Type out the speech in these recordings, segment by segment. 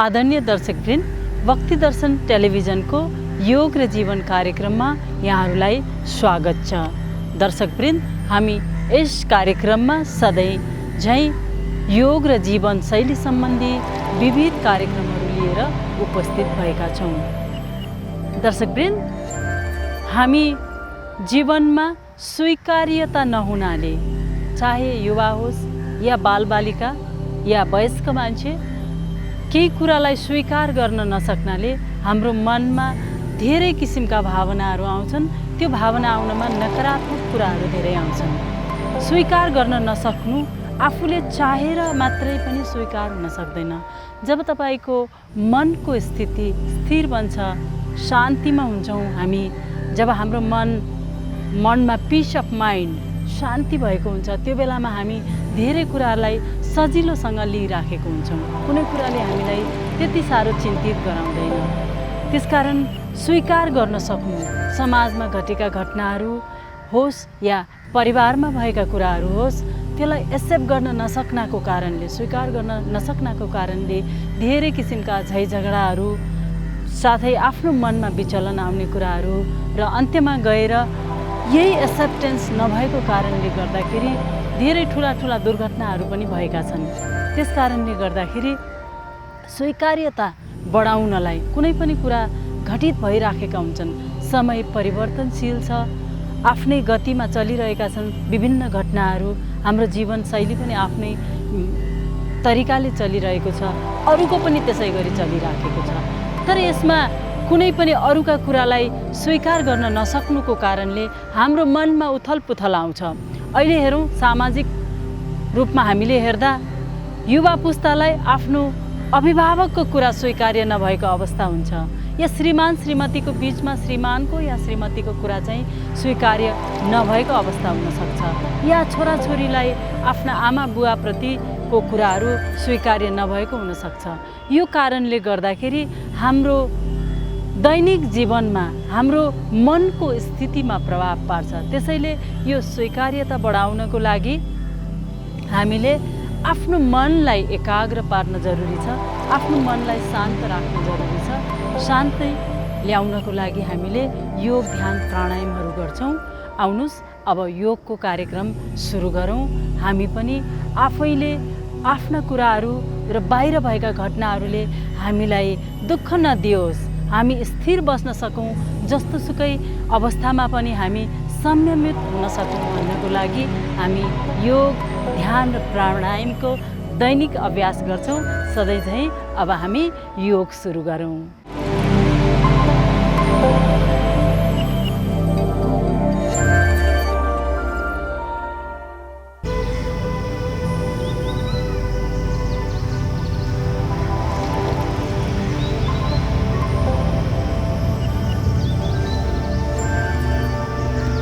आदरणीय दर्शकवृन्द, भक्ति दर्शन टेलिभिजनको योग र जीवन कार्यक्रममा यहाँहरूलाई स्वागत छ। दर्शकवृन्द, हामी यस कार्यक्रममा सधैँ झैँ योग र जीवनशैली सम्बन्धी विविध कार्यक्रमहरू लिएर उपस्थित भएका छौँ। दर्शकवृन्द, हामी जीवनमा स्वीकार्यता नहुनाले, चाहे युवा होस् या बालबालिका या वयस्क मान्छे, केही कुरालाई स्वीकार गर्न नसक्नाले हाम्रो मनमा धेरै किसिमका भावनाहरू आउँछन्। त्यो भावना आउनमा नकारात्मक कुराहरू धेरै आउँछन्। स्वीकार गर्न नसक्नु आफूले चाहेर मात्रै पनि स्वीकार हुन सक्दैन। जब तपाईको मनको स्थिति स्थिर बन्छ, शान्तिमा हुन्छौँ हामी, जब हाम्रो मनमा पिस अफ माइन्ड, शान्ति भएको हुन्छ, त्यो बेलामा हामी धेरै कुरालाई सजिलोसँग लिइराखेको हुन्छौँ। कुनै कुराले हामीलाई त्यति साह्रो चिन्तित गराउँदैन। त्यसकारण स्वीकार गर्न सक्नु, समाजमा घटेका घटनाहरू होस् या परिवारमा भएका कुराहरू होस्, त्यसलाई एक्सेप्ट गर्न नसक्नाको कारणले, स्वीकार गर्न नसक्नाको कारणले धेरै किसिमका झैझगडाहरू, साथै आफ्नो मनमा विचलन आउने कुराहरू र अन्त्यमा गएर यही एक्सेप्टेन्स नभएको कारणले गर्दाखेरि धेरै ठुला दुर्घटनाहरू पनि भएका छन्। त्यस कारणले गर्दाखेरि स्वीकार्यता बढाउनलाई कुनै पनि कुरा घटित भइराखेका हुन्छन्। समय परिवर्तनशील छ, आफ्नै गतिमा चलिरहेका छन् विभिन्न घटनाहरू। हाम्रो जीवनशैली पनि आफ्नै तरिकाले चलिरहेको छ, अरूको पनि त्यसै गरी चलिराखेको छ। तर यसमा कुनै पनि अरूका कुरालाई स्वीकार गर्न नसक्नुको कारणले हाम्रो मनमा उथलपुथल आउँछ। अहिले हेरौँ, सामाजिक रूपमा हामीले हेर्दा युवा पुस्तालाई आफ्नो अभिभावकको कुरा स्वीकार्य नभएको अवस्था हुन्छ, या श्रीमान श्रीमतीको बिचमा श्रीमानको या श्रीमतीको कुरा चाहिँ स्वीकार्य नभएको अवस्था हुनसक्छ, या छोराछोरीलाई आफ्ना आमा बुवाप्रतिको कुराहरू स्वीकार्य नभएको हुनसक्छ। यो कारणले गर्दाखेरि हाम्रो दैनिक जीवनमा हाम्रो मनको स्थितिमा प्रभाव पार्छ। त्यसैले यो स्वीकार्यता बढाउनको लागि हामीले आफ्नो मनलाई एकाग्र पार्न जरुरी छ, आफ्नो मनलाई शान्त राख्न जरुरी छ। शान्ति ल्याउनको लागि हामीले योग, ध्यान, प्राणायामहरू गर्छौँ। आउनुस् अब योगको कार्यक्रम सुरु गरौँ। हामी पनि आफैले आफ्ना कुराहरू र बाहिर भएका घटनाहरूले हामीलाई दुःख नदियोस्, हामी स्थिर बस्न सकौँ, जस्तोसुकै अवस्थामा पनि हामी संयमित हुन सकौँ भन्नको लागि हामी योग, ध्यान र प्राणायामको दैनिक अभ्यास गर्छौँ। सधैँ झैँ अब हामी योग सुरु गरौँ।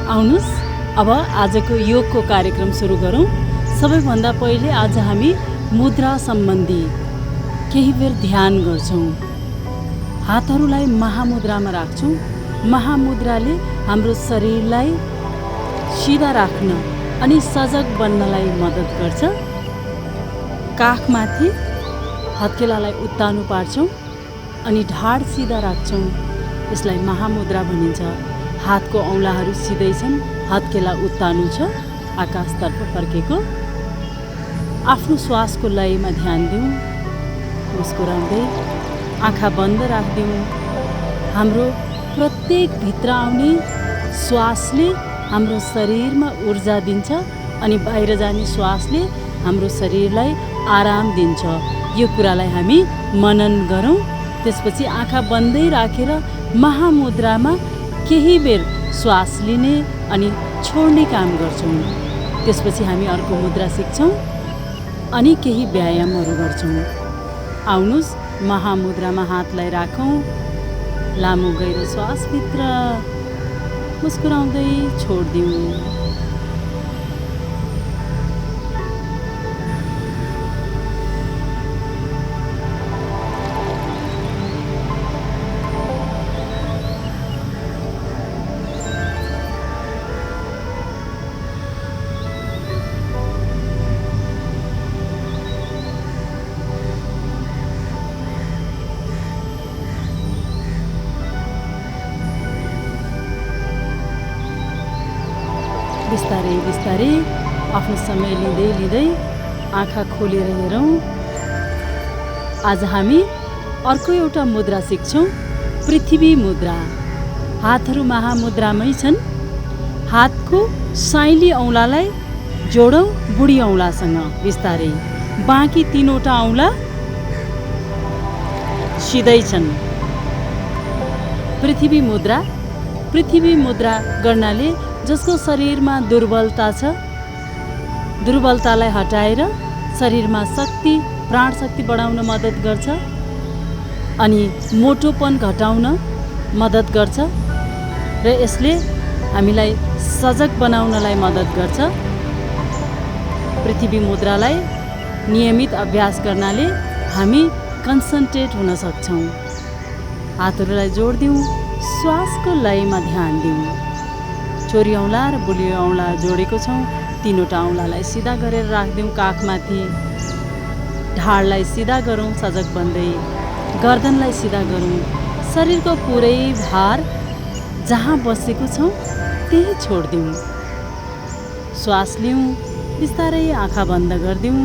आउनुस् अब आजको योगको कार्यक्रम सुरु गरौँ। सबैभन्दा पहिले आज हामी मुद्रा सम्बन्धी केही बेर ध्यान गर्छौँ। हातहरूलाई महामुद्रामा राख्छौँ। महामुद्राले हाम्रो शरीरलाई सिधा राख्न अनि सजग बन्नलाई मद्दत गर्छ। काखमाथि हत्केलालाई उत्तानो पार्छौँ अनि ढाड सिधा राख्छौँ। यसलाई महामुद्रा भनिन्छ। हातको औँलाहरू सिधै छन्, हत्केला उत्तानो छ, आकाशतर्फ फर्केको। आफ्नो श्वासको लयमा ध्यान दिउँ। मुस्कुराउँदै आँखा बन्द राखिदिउँ। हाम्रो प्रत्येक भित्र आउने श्वासले हाम्रो शरीरमा ऊर्जा दिन्छ अनि बाहिर जाने श्वासले हाम्रो शरीरलाई आराम दिन्छ। यो कुरालाई हामी मनन गरौँ। त्यसपछि आँखा बन्दै राखेर महामुद्रामा केही बेर श्वास लिने अनि छोड्ने काम गर्छौँ। त्यसपछि हामी अर्को मुद्रा सिक्छौँ अनि केही व्यायामहरू गर्छौँ। आउनुस् महामुद्रामा हातलाई राखौँ। लामो गहिरो श्वासभित्र मुस्कुराउँदै छोडिदिउँ। बिस्तारै बिस्तारै आफ्नो समय लिँदै लिँदै आँखा खोलेर हेरौँ। आज हामी अर्को एउटा मुद्रा सिक्छौँ, पृथ्वी मुद्रा। हातहरू महामुद्रामै छन्। हातको साइली औँलालाई जोडौँ बुढी औँलासँग बिस्तारै। बाँकी तीनवटा औँला सिधै छन्। पृथ्वी मुद्रा। पृथ्वी मुद्रा गर्नाले जसको शरीरमा दुर्बलता छ, दुर्बलतालाई हटाएर शरीरमा शक्ति, प्राण शक्ति बढाउन मद्दत गर्छ अनि मोटोपन घटाउन मद्दत गर्छ र यसले हामीलाई सजग बनाउनलाई मद्दत गर्छ। पृथ्वी मुद्रालाई नियमित अभ्यास गर्नाले हामी कन्सन्ट्रेट हुन सक्छौँ। हातहरूलाई जोडिदिउँ, श्वासको लयमा ध्यान दिउँ। छोरी औँला र बुढी औँला जोडेको छौँ। तीनवटा औँलालाई सिधा गरेर राखिदिउँ काखमाथि। ढाडलाई सिधा गरौँ सजग बन्दै। गर्दनलाई सिधा गरौँ। शरीरको पुरै भार जहाँ बसेको छौँ त्यही छोडिदिउँ। श्वास लिउँ, बिस्तारै आँखा बन्द गरिदिउँ।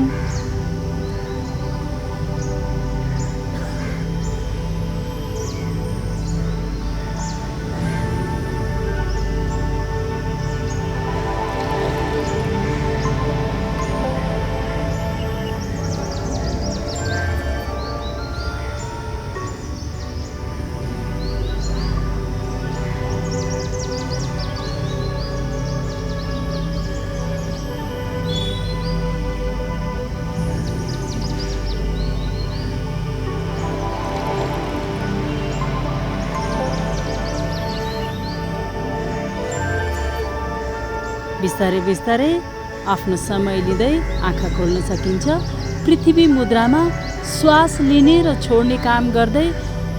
बिस्तारै बिस्तारै आफ्नो समय लिँदै आँखा खोल्न सकिन्छ। पृथ्वी मुद्रामा श्वास लिने र छोड्ने काम गर्दै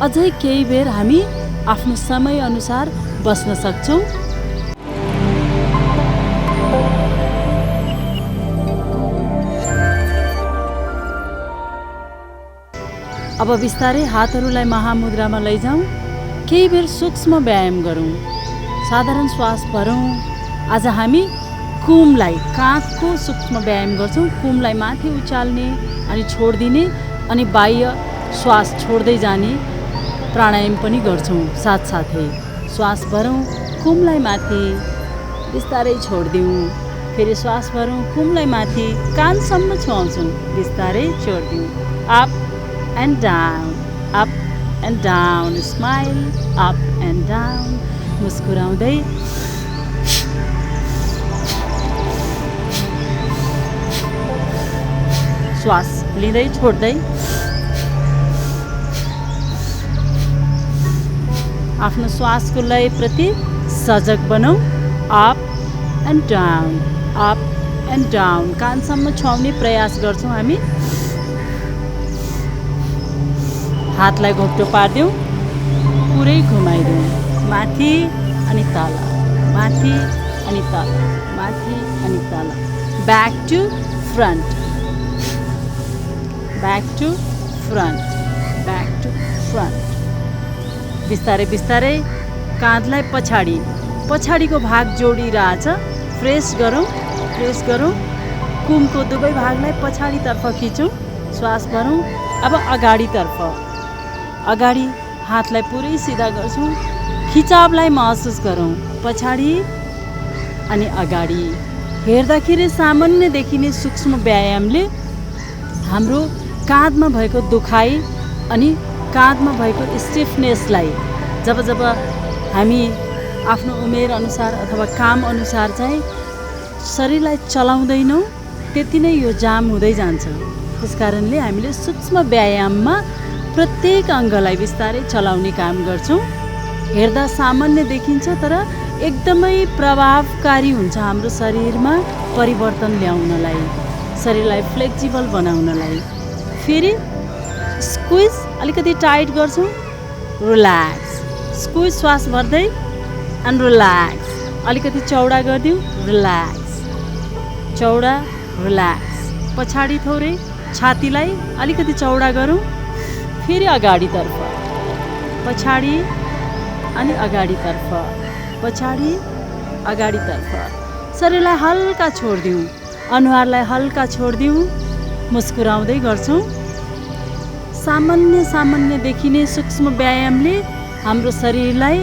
अझै केही बेर हामी आफ्नो समय अनुसार बस्न सक्छौँ। अब बिस्तारै हातहरूलाई महामुद्रामा लैजाउँ। केही बेर सूक्ष्म व्यायाम गरौँ। साधारण श्वास भरौँ। आज हामी कुमलाई, काखको सूक्ष्म व्यायाम गर्छौँ। कुमलाई माथि उचाल्ने अनि छोडिदिने अनि बाह्य श्वास छोड्दै जाने प्राणायाम पनि गर्छौँ साथसाथै। श्वास भरौँ, कुमलाई माथि बिस्तारै छोडिदिउँ। फेरि श्वास भरौँ, कुमलाई माथि कानसम्म छुवाउँछौँ, बिस्तारै छोडिदिउँ। Up and down, up and down. Smile, up and down. मुस्कुराउँदै श्वास लिँदै छोड्दै आफ्नो श्वासको लयप्रति सजग बनाऊ। Up and down, up and down. कानसम्म छुवाउने प्रयास गर्छौँ हामी। हातलाई घोप्टो पारिदिउँ, पुरै घुमाइदिउँ। माथि अनि तल, माथि अनि तल, माथि अनि तल। Back to front, back to front, back to front. बिस्तारै बिस्तारै काँधलाई पछाडि, पछाडिको भाग जोडिरहेछ। प्रेस गरौँ, प्रेस गरौँ। कुमको दुवै भागलाई पछाडितर्फ खिचौँ। श्वास भरौँ। अब अगाडितर्फ, अगाडि हातलाई पुरै सिधा गर्छौँ। खिचावलाई महसुस गरौँ। पछाडि अनि अगाडि। हेर्दाखेरि सामान्य देखिने सूक्ष्म व्यायामले हाम्रो काँधमा भएको दुखाइ अनि काँधमा भएको स्टिफनेसलाई जब जब हामी आफ्नो उमेर अनुसार अथवा काम अनुसार चाहिँ शरीरलाई चलाउँदैनौँ त्यति नै यो जाम हुँदै जान्छ। त्यस कारणले हामीले सूक्ष्म व्यायाममा प्रत्येक अङ्गलाई बिस्तारै चलाउने काम गर्छौँ। हेर्दा सामान्य देखिन्छ तर एकदमै प्रभावकारी हुन्छ हाम्रो शरीरमा परिवर्तन ल्याउनलाई, शरीरलाई फ्लेक्सिबल बनाउनलाई। फेरि स्क्विज अलिकति टाइट गर्छौँ, रिल्याक्स। स्क्विज श्वास भर्दै एन्ड रिल्याक्स। अलिकति चौडा गरिदिउँ, रिल्याक्स, चौडा, रिल्याक्स। पछाडि थोरै छातीलाई अलिकति चौडा गरौँ। फेरि अगाडितर्फ, पछाडि अनि अगाडितर्फ, पछाडि अगाडितर्फ। शरीरलाई हल्का छोडिदिउँ, अनुहारलाई हल्का छोडिदिउँ, मुस्कुराउँदै गर्छौँ। सामान्य देखिने सूक्ष्म व्यायामले हाम्रो शरीरलाई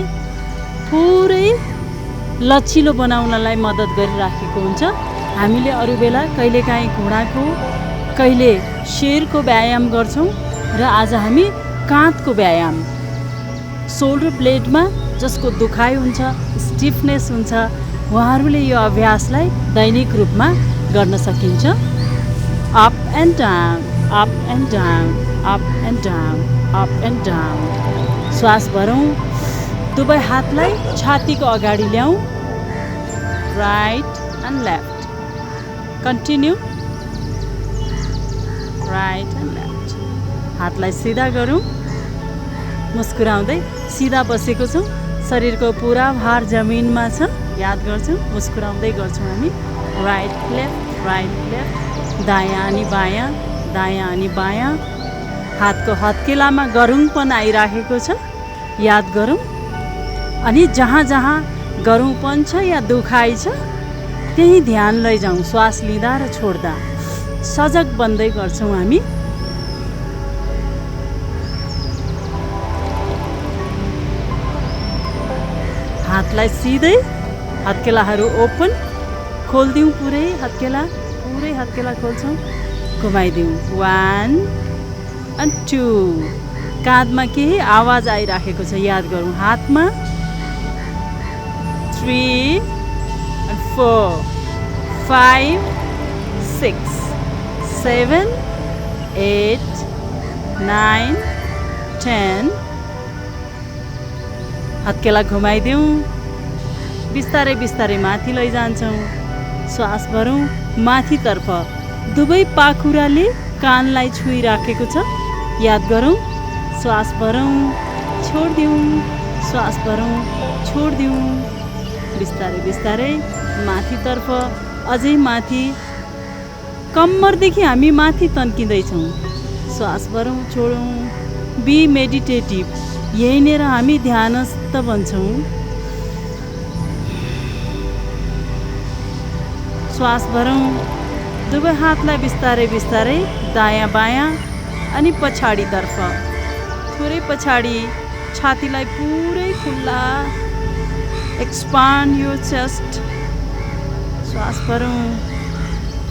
पुरै लचिलो बनाउनलाई मद्दत गरिराखेको हुन्छ। हामीले अरू बेला कहिलेकाहीँ घुँडाको, कहिले शेरको व्यायाम गर्छौँ र आज हामी काँधको व्यायाम, सोल्डर ब्लेडमा जसको दुखाइ हुन्छ, स्टिफनेस हुन्छ, उहाँहरूले यो अभ्यासलाई दैनिक रूपमा गर्न सकिन्छ। Up and down, up and down, up and down, up and down. श्वास भरौँ। दुवै हातलाई छातीको अगाडि ल्याउँ, right and left. Continue, right and left. हातलाई सिधा गरौँ, मुस्कुराउँदै। सिधा बसेको छौँ, शरीरको पुरा भार जमिनमा छ, याद गर्छौँ, मुस्कुराउँदै गर्छौँ हामी। राइट लेफ्ट, राइट लेफ्ट, दायाँ अनि बायाँ, दायाँ अनि बायाँ। हातको हत्केलामा गरुङपन आइराखेको छ, याद गरौँ। अनि जहाँ जहाँ गरुङपन छ या दुखाइ छ त्यही ध्यान लैजाउँ। श्वास लिँदा र छोड्दा सजग बन्दै गर्छौँ हामी। हातलाई सिधै, हत्केलाहरू ओपन, खोलिदिउँ पुरै हत्केला, पुरै हत्केला खोल्छौँ, घुमाइदिउँ। 1 and 2। काँधमा केही आवाज आइराखेको छ, याद गरौँ। हातमा 3 and 4 5 6 7 8 9 10। हत्केला घुमाइदिउँ, बिस्तारै बिस्तारै माथि लैजान्छौँ। श्वास भरौँ माथितर्फ। दुवै पाखुराले कानलाई छुइराखेको छ, याद गरौँ। श्वास भरौँ, छोडिदिउँ, श्वास भरौँ, छोडिदिउँ। बिस्तारै बिस्तारै माथितर्फ, अझै माथि। कम्मरदेखि हामी माथि तन्किँदैछौँ। श्वास भरौँ, छोडौँ। Be meditative. यहीँनिर हामी ध्यानस्थ बन्छौँ। श्वास भरौँ। दुवै हातलाई बिस्तारै बिस्तारै दायाँ बायाँ अनि पछाडितर्फ, थोरै पछाडि। छातीलाई पुरै खुल्ला, एक्सपान्ड योर चेस्ट। श्वास भरौँ।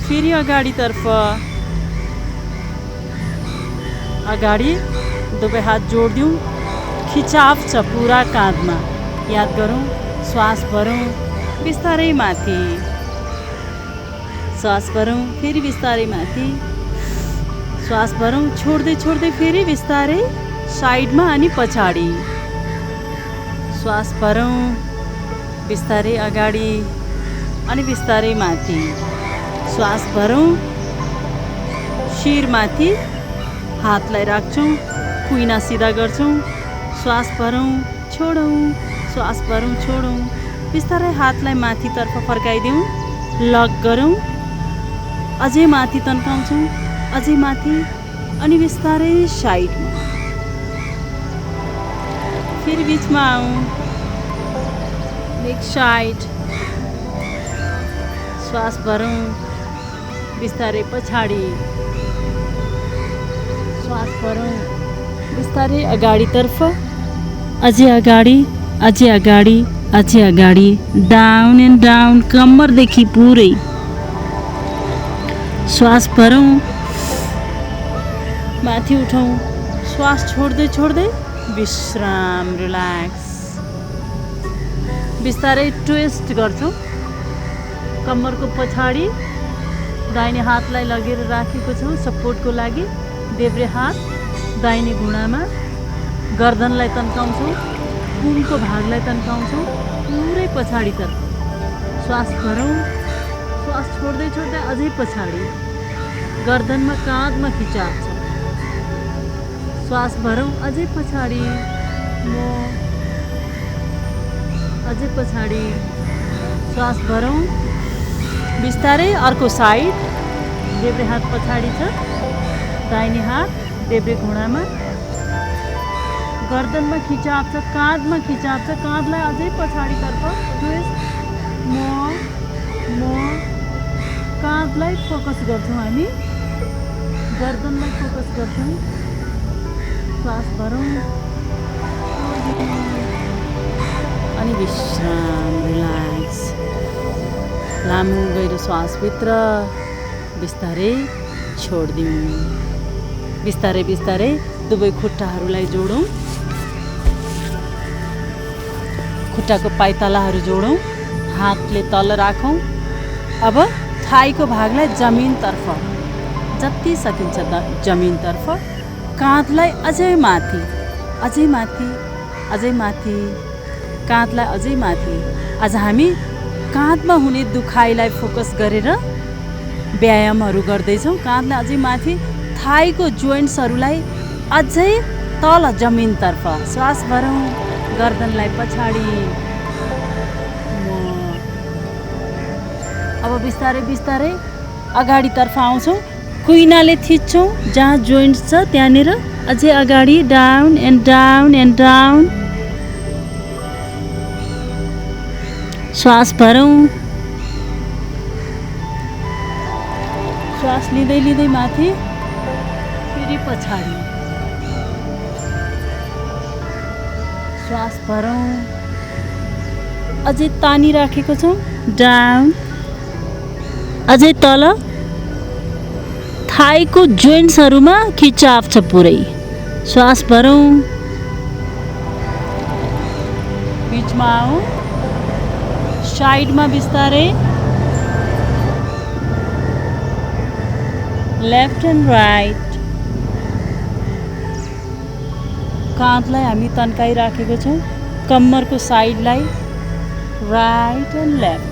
फेरि अगाडितर्फ, अगाडि। दुवै हात जोडिदिउँ, खिचाव छ पुरा काँधमा, याद गरौँ। श्वास भरौँ, बिस्तारै माथि। श्वास भरौँ, फेरि बिस्तारै माथि। श्वास भरौँ, छोड्दै छोड्दै फेरि बिस्तारै साइडमा अनि पछाडि। श्वास भरौँ, बिस्तारै अगाडि अनि बिस्तारै माथि। श्वास भरौँ, शिरमाथि हातलाई राख्छौँ, कुइना सिधा गर्छौँ। श्वास भरौँ, छोडौँ, श्वास भरौँ, छोडौँ। बिस्तारै हातलाई माथितर्फ फर्काइदिउँ, लक गरौँ। अझै माथि तन्काउँछौँ, अझै माथि अनि बिस्तारै साइडमा। फेरि बिचमा आउँ, नेक्स्ट साइड। श्वास भरौँ, बिस्तारै पछाडि। श्वास भरौँ, बिस्तारै अगाडितर्फ, अझै अगाडि, अझै अगाडि, अझै अगाडि। डाउन एन्ड डाउन, कम्मरदेखि पुरै। श्वास भरौँ, माथि उठौँ। श्वास छोड्दै छोड्दै विश्राम, रिल्याक्स। बिस्तारै ट्विस्ट गर्छौँ। कम्मरको पछाडि दाहिने हातलाई लगेर राखेको छौँ सपोर्टको लागि। देब्रे हात दाहिने घुँडामा, गर्दनलाई तन्काउँछौँ, कुमको भागलाई तन्काउँछौँ, पुरै पछाडितर्फ। श्वास भरौँ। श्वास छोड्दै छोड्दै अझै पछाडि, गर्दनमा काँधमा खिचाव छ। श्वास भरौँ, अझै पछाडि, अझै पछाडि। श्वास भरौँ, बिस्तारै अर्को साइड। देब्रे हात पछाडि छ, दाहिने हात देब्रे घुँडामा, गर्दनमा खिचाव छ, काँधमा खिचाव छ। काँधलाई अझै पछाडितर्फ ट्विस्ट, काँधलाई फोकस गर्छौँ हामी, गर्दनलाई फोकस गर्छौँ। श्वास भरौँ अनि विश्राम, रिल्याक्स। लामो गहिरो श्वासभित्र बिस्तारै छोडिदिउँ। बिस्तारै बिस्तारै दुवै खुट्टाहरूलाई जोडौँ, खुट्टाको पाइतालाहरू जोडौँ, हातले तल राखौँ। अब थाइको भागलाई जमिनतर्फ जति सकिन्छ जमिनतर्फ, काँधलाई अझै माथि, अझै माथि, अझै माथि, काँधलाई अझै माथि। आज हामी काँधमा हुने दुखाइलाई फोकस गरेर व्यायामहरू गर्दैछौँ। काँधलाई अझै माथि, थाइको जोइन्ट्सहरूलाई अझै तल जमिनतर्फ। श्वास भरौँ, गर्दनलाई पछाडि। अब बिस्तारै बिस्तारै अगाडितर्फ आउँछौँ, कुइनाले थिच्छौँ, जहाँ जोइन्ट्स छ त्यहाँनिर अझै अगाडि, down and down and down. श्वास भरौँ, श्वास लिँदै लिँदै माथि, फेरि पछाडि। श्वास भरौँ, अझै तानिराखेको छौँ, डाउन, अझै तल। थाइको जोइन्ट्सहरूमा खिचाव छ पुरै। श्वास भरौँ, बिचमा आऊ, साइडमा बिस्तारै, लेफ्ट एन्ड राइट। काँधलाई हामी तन्काइराखेको छौँ, कम्मरको साइडलाई right and left,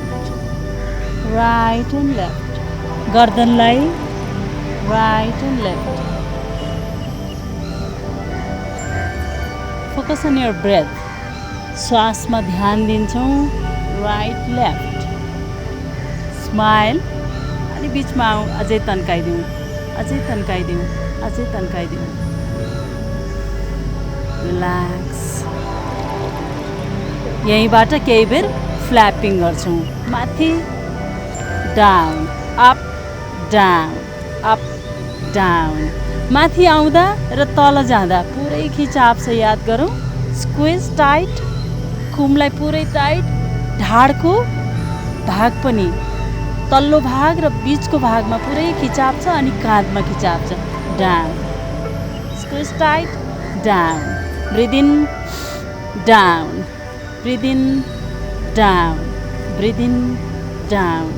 right and left. गर्दनलाई right and left. Focus on your breath. श्वासमा ध्यान दिन्छौँ, राइट लेफ्ट। स्माइल अनि बिचमा आऊ, अझै तन्काइदिउँ, अझै तन्काइदिउँ, अझै तन्काइदिउँ। रिल्याक्स। यहीँबाट केही बेर फ्ल्यापिङ गर्छौँ, माथि, down, up down, up down. माथि आउँदा र तल जाँदा पुरै खिचाव छ, याद गरौँ। स्क्विज टाइट, खुमलाई पुरै टाइट, ढाडको भाग पनि, तल्लो भाग र बिचको भागमा पुरै खिचाव छ अनि काँधमा खिचाव छ। Down, squeeze tight, down, breathe in, down, breathe in, down, breathe in, down.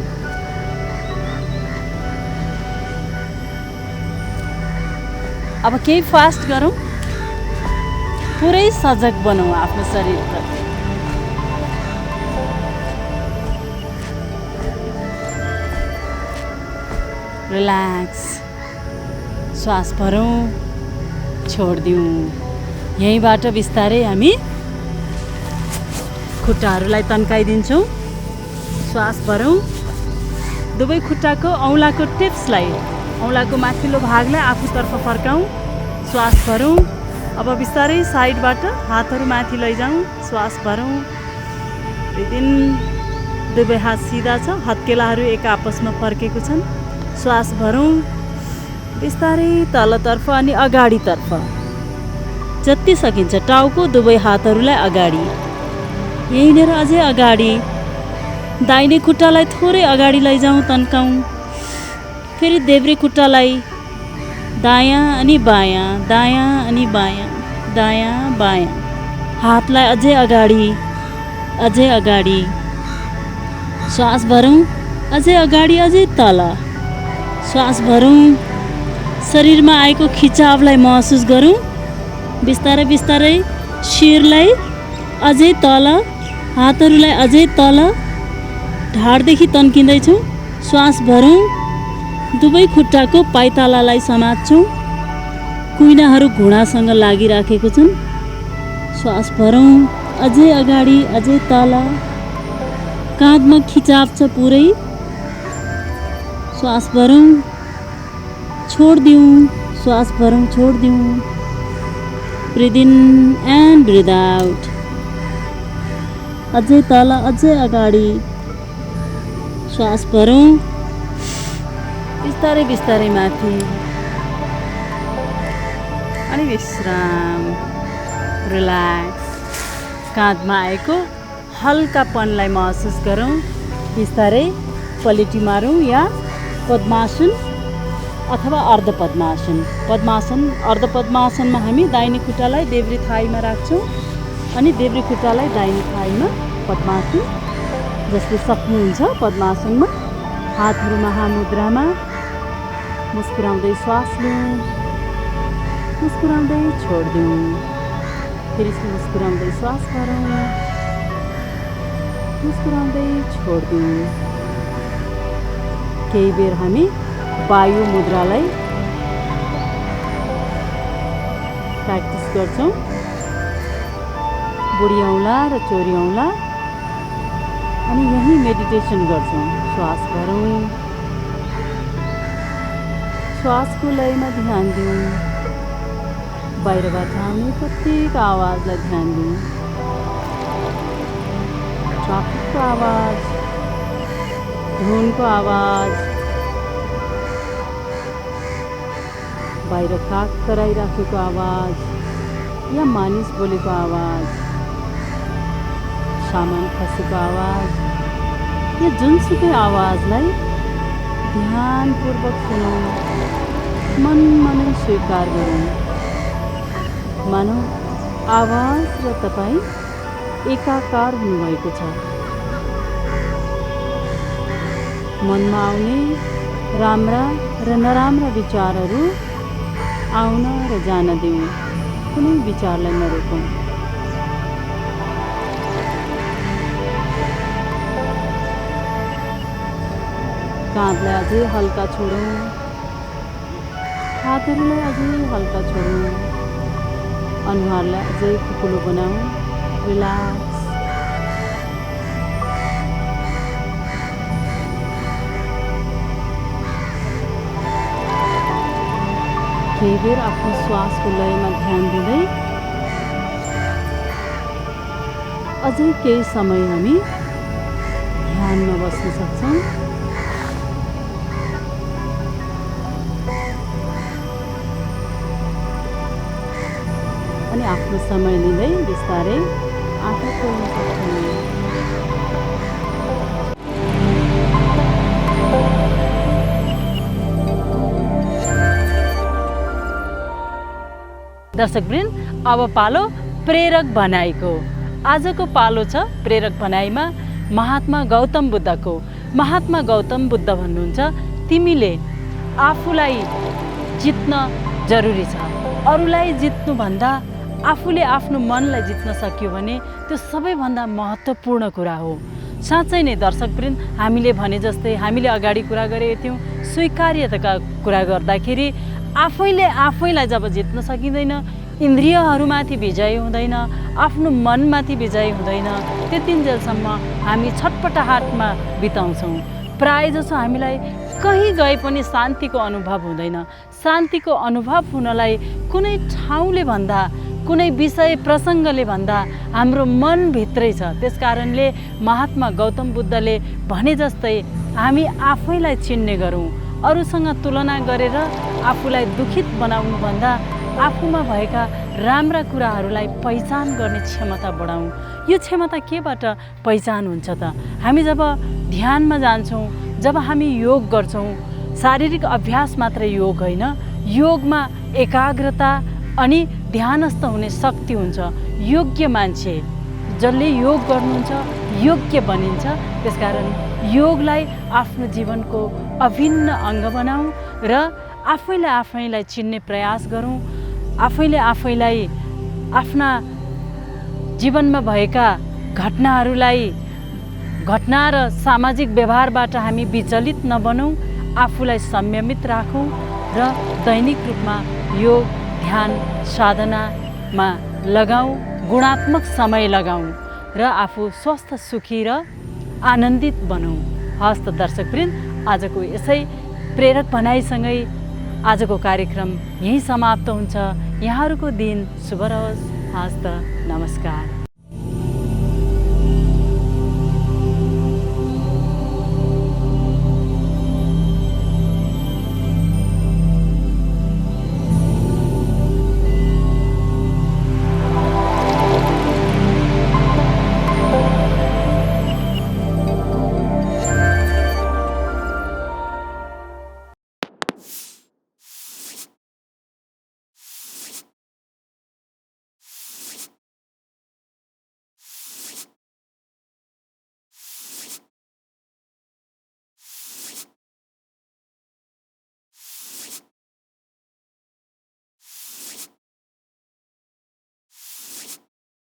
अब केही फास्ट गरौँ, पुरै सजग बनाऊ आफ्नो शरीरप्रति। रिल्याक्स। श्वास भरौँ, छोडिदिउँ। यहीँबाट बिस्तारै हामी खुट्टाहरूलाई तन्काइदिन्छौँ। श्वास भरौँ, दुवै खुट्टाको औँलाको टिप्सलाई, औँलाको माथिल्लो भागलाई आफूतर्फ फर्काउँ। श्वास भरौँ। अब बिस्तारै साइडबाट हातहरू माथि लैजाउँ। श्वास भरौँ, ब्रिथ इन। दुवै हात सिधा छ, हत्केलाहरू एक आपसमा फर्केको छन्। श्वास भरौँ, बिस्तारै तलतर्फ अनि अगाडितर्फ जति सकिन्छ। टाउको दुवै हातहरूलाई अगाडि, यहीँनिर अझै अगाडि। दाहिने खुट्टालाई थोरै अगाडि लैजाउँ, तन्काउँ। फेरि देब्रे खुट्टालाई दायाँ अनि बायाँ, दायाँ अनि बायाँ, दायाँ बायाँ। हातलाई अझै अगाडि, अझै अगाडि। श्वास भरौँ, अझै अगाडि, अझै तल। श्वास भरौँ, शरीरमा आएको खिचावलाई महसुस गरौँ। बिस्तारै बिस्तारै शिरलाई अझै तल, हातहरूलाई अझै तल, ढाडदेखि तन्किँदैछौँ। श्वास भरौँ, दुवै खुट्टाको पाइतालालाई समात्छौँ। कुइनाहरू घुँडासँग लागिराखेको छन्। श्वास भरौँ, अझै अगाडि, अझै तल। काँधमा खिचाव छ पुरै। श्वास भरौँ, छोडिदिउँ। श्वास भरौँ, छोडिदिउँ। Breathe in and breathe out. अझै तल, अझै अगाडि। श्वास भरौँ, बिस्तारै बिस्तारै माथि अनि विश्राम, रिल्याक्स। काँधमा आएको हल्कापनलाई महसुस गरौँ। बिस्तारै पलेटी मारौँ या पद्मासन अथवा अर्ध पद्मासन। अर्ध पद्मासनमा हामी दाहिने खुट्टालाई देब्रे थाईमा राख्छौँ अनि देब्रे खुट्टालाई दाहिने थाईमा पद्मासन। जसले सक्नुहुन्छ पद्मासनमा हातहरू महामुद्रामा मुस्कुराउँदै श्वास लिउँ, मुस्कुराउँदै छोडिदिउँ। फेरि मुस्कुराउँदै श्वास गरौँ, मुस्कुराउँदै छोडिदिउँ। केही बेर हामी वायु मुद्रालाई प्र्याक्टिस गर्छौँ। बुढी औँला र चोरी औँला अनि यही मेडिटेसन गर्छौँ। श्वास गरौँ, श्वासको लयमा ध्यान दिउँ। बाहिरबाट आउने प्रत्येक आवाजलाई ध्यान दिउँ। ट्राफिकको आवाज, धुनको आवाज, बाहिर काग कराइराखेको आवाज या मानिस बोलेको आवाज, सामान खसेको आवाज या जुनसुकै आवाजलाई ध्यानपूर्वक सुनौँ, मनमा नै स्वीकार गरौँ। मानौ आवाज र तपाईँ एकाकार हुनुभएको छ। मनमा आउने राम्रा र नराम्रा विचारहरू आउन र जान दिउँ। कुनै विचारलाई नरोकौँ। काँधलाई अझै हल्का छोडौँ, हातहरूलाई अझै हल्का छोडौँ, अनुहारलाई अझै खुकुलो बनाऊ। रिल्याक्स। केही बेर आफ्नो श्वासको लयमा ध्यान दिँदै अझै केही समय हामी ध्यानमा बस्न सक्छौँ। अनि आफ्नो समय लिँदै बिस्तारै आँखा खोल्न सक्छौँ। दर्शकवृन्द, अब पालो प्रेरक भनाइको। आजको पालो छ प्रेरक भनाइमा महात्मा गौतम बुद्धको। महात्मा गौतम बुद्ध भन्नुहुन्छ, तिमीले आफूलाई जित्न जरुरी छ। अरूलाई जित्नुभन्दा आफूले आफ्नो मनलाई जित्न सक्यो भने त्यो सबैभन्दा महत्त्वपूर्ण कुरा हो। साँच्चै नै दर्शकवृन्द, हामीले भने जस्तै हामीले अगाडि कुरा गरेका थियौँ, स्वीकार्यताका कुरा गर्दाखेरि आफैले आफैलाई जब जित्न सकिँदैन, इन्द्रियहरूमाथि विजय हुँदैन, आफ्नो मनमाथि विजय हुँदैन, त्यतिन्जेलसम्म हामी छटपटाहटमा बिताउँछौँ। प्रायःजसो हामीलाई कहीँ गए पनि शान्तिको अनुभव हुँदैन। शान्तिको अनुभव हुनलाई कुनै ठाउँले भन्दा, कुनै विषय प्रसङ्गले भन्दा हाम्रो मनभित्रै छ। त्यसकारणले महात्मा गौतम बुद्धले भने जस्तै हामी आफैलाई चिन्ने गरौँ। अरूसँग तुलना गरेर आफूलाई दुखित बनाउनुभन्दा आफूमा भएका राम्रा कुराहरूलाई पहिचान गर्ने क्षमता बढाउँ। यो क्षमता केबाट पहिचान हुन्छ त? हामी जब ध्यानमा जान्छौँ, जब हामी योग गर्छौँ, शारीरिक अभ्यास मात्र योग होइन, योगमा एकाग्रता अनि ध्यानस्थ हुने शक्ति हुन्छ। योग्य मान्छे जसले योग गर्नुहुन्छ योग्य बनिन्छ। त्यसकारण योगलाई आफ्नो जीवनको अभिन्न अङ्ग बनाऊ र आफैलाई आफैलाई चिन्ने प्रयास गरौँ। आफैले आफैलाई आफ्ना जीवनमा भएका घटना र सामाजिक व्यवहारबाट हामी विचलित नबनौँ। आफूलाई संयमित राखौँ र दैनिक रूपमा योग ध्यान साधनामा लगाऊ, गुणात्मक समय लगाऊ र आफू स्वस्थ सुखी र आनन्दित बनौँ। हस्त दर्शकवृन्द, आजको यसै प्रेरक भनाइसँगै आजको कार्यक्रम यहीँ समाप्त हुन्छ। यहाँहरूको दिन शुभ रहोस्। हस्त नमस्कार।